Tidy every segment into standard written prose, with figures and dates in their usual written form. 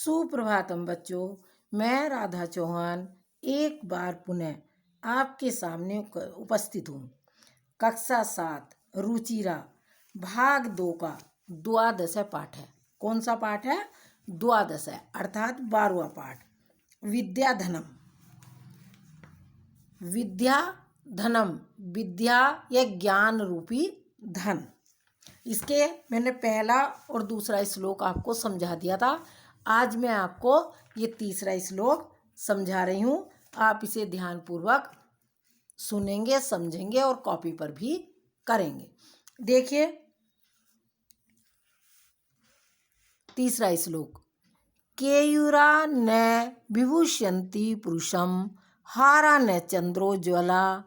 सुप्रभातम बच्चों, मैं राधा चौहान एक बार पुनः आपके सामने उपस्थित हूँ। कक्षा 7 रुचिरा भाग 2 का द्वादश पाठ है। कौन सा पाठ है? द्वादश है, अर्थात 12वां पाठ। विद्याधनम। विद्याधनम, विद्या या ज्ञान रूपी धन। इसके मैंने पहला और दूसरा श्लोक आपको समझा दिया था। आज मैं आपको ये तीसरा श्लोक समझा रही हूँ। आप इसे ध्यानपूर्वक सुनेंगे, समझेंगे और कॉपी पर भी करेंगे। देखिए तीसरा श्लोक। केयूरा न विभूषयन्ति पुरुषम हारा न चंद्रोज्वला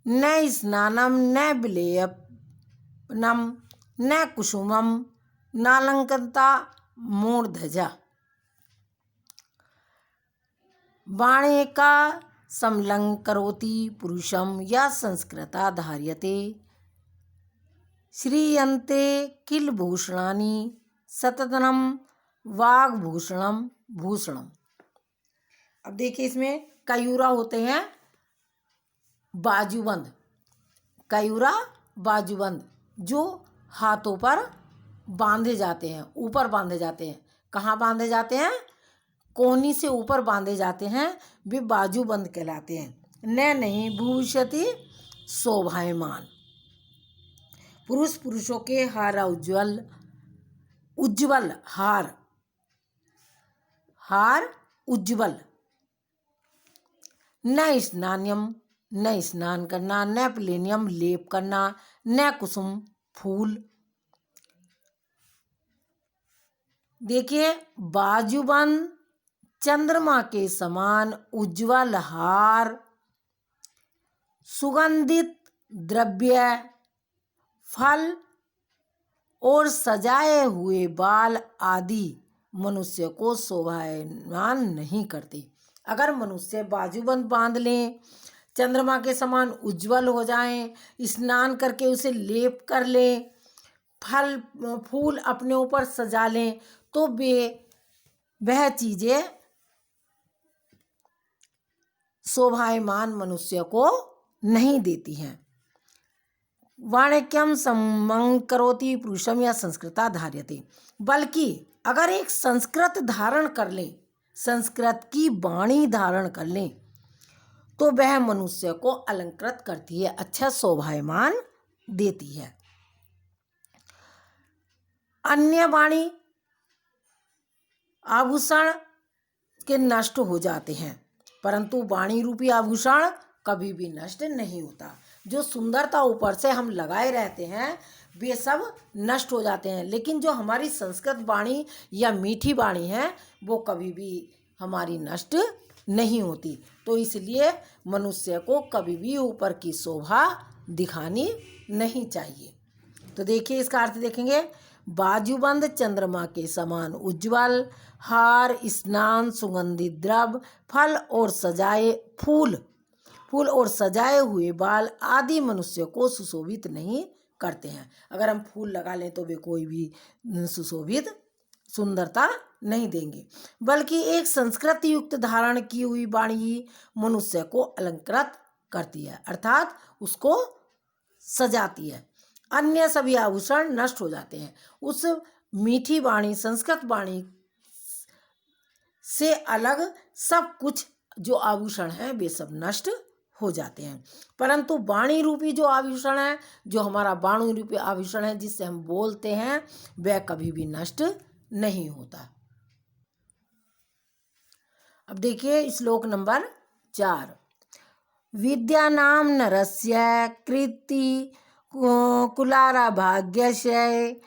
न स्नानम न विलेपनम न कुसुमम नालंकता मूर्धजा। बाणे का समलंकरोति पुरुषम या संस्कृता धार्यते श्रीयन्ते किल भूषणानि सततनम वाग्भूषणम भूषणम। अब देखिए इसमें कयूरा होते हैं बाजूबंद। कयूरा बाजूबंद जो हाथों पर बांधे जाते हैं, ऊपर बांधे जाते हैं। कहाँ बांधे जाते हैं? कोहनी से ऊपर बांधे जाते हैं, वे बाजूबंद कहलाते हैं। न नहीं भूषति शोभायमान। पुरुषों के हारा उज्ज्वल हार उज्ज्वल। न स्नान्यम, न स्नान करना, न प्लेनियम लेप करना, न कुसुम फूल। देखिए बाजूबंद, चंद्रमा के समान उज्ज्वल हार, सुगंधित द्रव्य, फल और सजाए हुए बाल आदि मनुष्य को शोभायमान नहीं करते। अगर मनुष्य बाजूबंद बांध लें, चंद्रमा के समान उज्ज्वल हो जाएं, स्नान करके उसे लेप कर लें, फल फूल अपने ऊपर सजा लें, तो वह चीजें शोभायमान मनुष्य को नहीं देती हैं। वाणिक्यम समंकरोति पुरुषम या संस्कृता धार्यते। बल्कि अगर एक संस्कृत धारण कर ले, संस्कृत की वाणी धारण कर ले, तो वह मनुष्य को अलंकृत करती है, अच्छा शोभायमान देती है। अन्य वाणी आभूषण के नष्ट हो जाते हैं, परंतु वाणी रूपी आभूषण कभी भी नष्ट नहीं होता। जो सुंदरता ऊपर से हम लगाए रहते हैं वे सब नष्ट हो जाते हैं, लेकिन जो हमारी संस्कृत वाणी या मीठी वाणी है वो कभी भी हमारी नष्ट नहीं होती। तो इसलिए मनुष्य को कभी भी ऊपर की शोभा दिखानी नहीं चाहिए। तो देखिए इसका अर्थ देखेंगे। बाजूबंद, चंद्रमा के समान उज्ज्वल, हार, स्नान, सुगंधित द्रव्य, फल और सजाए हुए बाल आदि मनुष्य को सुशोभित नहीं करते हैं। अगर हम फूल लगा लें तो वे कोई भी सुशोभित सुंदरता नहीं देंगे, बल्कि एक संस्कृत युक्त धारण की हुई वाणी ही मनुष्य को अलंकृत करती है, अर्थात उसको सजाती है। अन्य सभी आभूषण नष्ट हो जाते हैं। उस मीठी वाणी, संस्कृत वाणी से अलग सब कुछ जो आभूषण है वे सब नष्ट हो जाते हैं, परंतु वाणी रूपी जो आभूषण है, जो हमारा वाणी रूपी आभूषण है जिससे हम बोलते हैं, वह कभी भी नष्ट नहीं होता। अब देखिए श्लोक नंबर 4। विद्या नाम नरस्य कृति कुलारा भाग्यस्य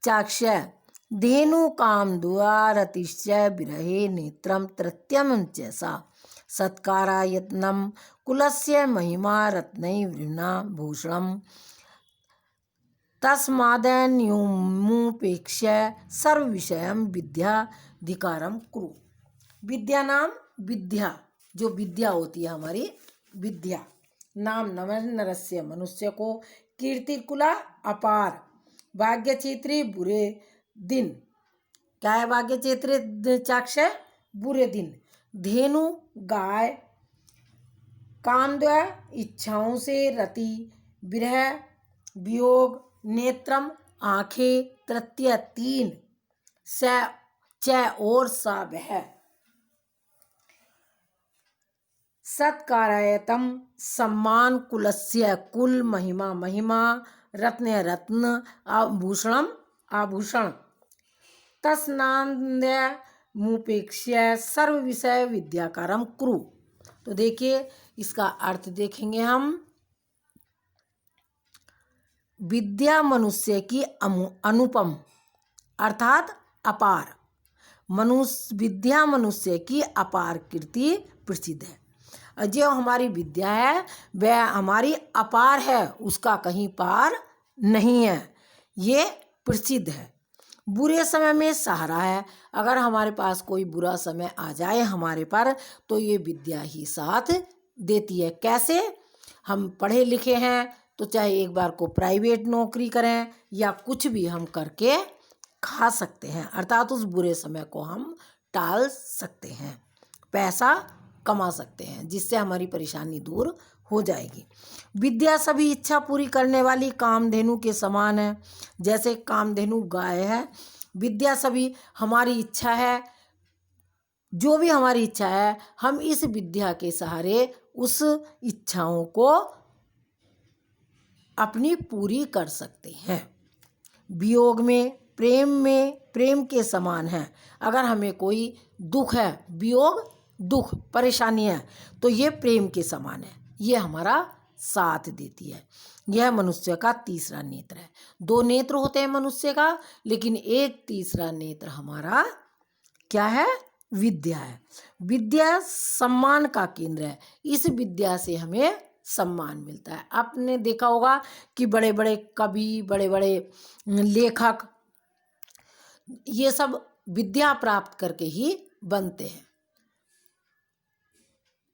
चाक्ष्य धेनु काम द्वारतिश्च विरहे नेत्रम तृत्यम च सा सत्कारा यत्नम कुलस्य महिमा रत्नैर्वृणा भूषणम तस्मादन्योमुपेक्ष्य सर्व विषयम विद्याधिकारम कुरु। विद्या नाम, विद्या जो विद्या होती है हमारी विद्या, नाम नरस्य मनुष्य को, कीर्ति कुला अपार, भाग्य क्षेत्री बुरे दिन, क्या है भाग्य चैत्र चाक्षय बुरे दिन। धेनु गाय, कामद्वय इच्छाओं से रति, विरह वियोग, नेत्रम आंखें, तृतीय 3, स च और सा वह। सत्कार्यतम सम्मान कुलस्य कुल, महिमा महिमा, रत्न रत्न, आभूषणम आभूषण, तस्नान्द्य मुपेक्ष्य सर्व विषय विद्याकारम कुरु। तो देखिए इसका अर्थ देखेंगे हम। विद्या मनुष्य की अनुपम अर्थात अपार, विद्या मनुष्य की अपार कीर्ति प्रसिद्ध है। जो हमारी विद्या है वह हमारी अपार है, उसका कहीं पार नहीं है, ये प्रसिद्ध है। बुरे समय में सहारा है, अगर हमारे पास कोई बुरा समय आ जाए हमारे पर तो ये विद्या ही साथ देती है। कैसे? हम पढ़े लिखे हैं तो चाहे एक बार को प्राइवेट नौकरी करें या कुछ भी हम करके खा सकते हैं, अर्थात उस बुरे समय को हम टाल सकते हैं, पैसा कमा सकते हैं, जिससे हमारी परेशानी दूर हो जाएगी। विद्या सभी इच्छा पूरी करने वाली कामधेनु के समान है। जैसे कामधेनु गाय है, विद्या सभी हमारी इच्छा है, जो भी हमारी इच्छा है हम इस विद्या के सहारे उस इच्छाओं को अपनी पूरी कर सकते हैं। वियोग में प्रेम के समान है। अगर हमें कोई दुख है, वियोग दुख परेशानी है, तो ये प्रेम के समान है, ये हमारा साथ देती है। यह मनुष्य का तीसरा नेत्र है। 2 नेत्र होते हैं मनुष्य का, लेकिन एक तीसरा नेत्र हमारा क्या है? विद्या है। विद्या सम्मान का केंद्र है, इस विद्या से हमें सम्मान मिलता है। आपने देखा होगा कि बड़े बड़े कवि, बड़े बड़े लेखक, ये सब विद्या प्राप्त करके ही बनते हैं।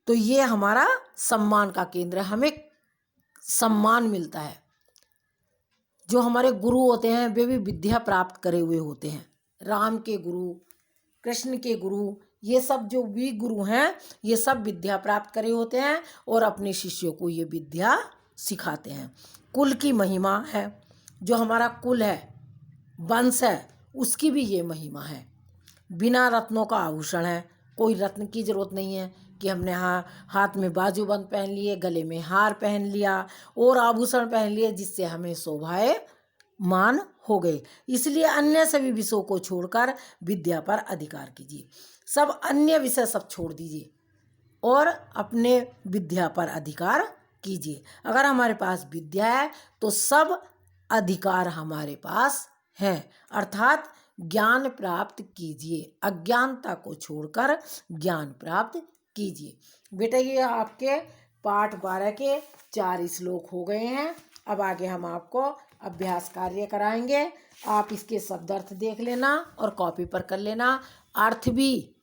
तो ये हमारा सम्मान का केंद्र है, हमें सम्मान मिलता है। जो हमारे गुरु होते हैं वे भी विद्या प्राप्त करे हुए होते हैं। राम के गुरु, कृष्ण के गुरु, ये सब जो भी गुरु हैं ये सब विद्या प्राप्त करे होते हैं और अपने शिष्यों को ये विद्या सिखाते हैं। कुल की महिमा है, जो हमारा कुल है, वंश है, उसकी भी ये महिमा है। बिना रत्नों का आभूषण है, कोई रत्न की जरूरत नहीं है कि हमने हाथ में बाजूबंद पहन लिए, गले में हार पहन लिया और आभूषण पहन लिए जिससे हमें शोभायमान हो गए। इसलिए अन्य सभी विषयों को छोड़कर विद्या पर अधिकार कीजिए। सब अन्य विषय सब छोड़ दीजिए और अपने विद्या पर अधिकार कीजिए। अगर हमारे पास विद्या है तो सब अधिकार हमारे पास है, अर्थात ज्ञान प्राप्त कीजिए, अज्ञानता को छोड़कर ज्ञान प्राप्त कीजिए। बेटा ये आपके पाठ 12 के 4 श्लोक हो गए हैं। अब आगे हम आपको अभ्यास कार्य कराएंगे। आप इसके शब्द अर्थ देख लेना और कॉपी पर कर लेना। अर्थ भी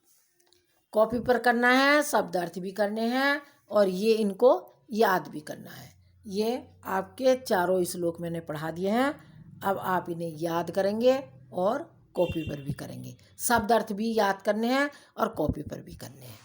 कॉपी पर करना है, शब्द अर्थ भी करने हैं और ये इनको याद भी करना है। ये आपके 4 श्लोक मैंने पढ़ा दिए हैं। अब आप इन्हें याद करेंगे और कॉपी पर भी करेंगे। शब्द अर्थ भी याद करने हैं और कॉपी पर भी करने हैं।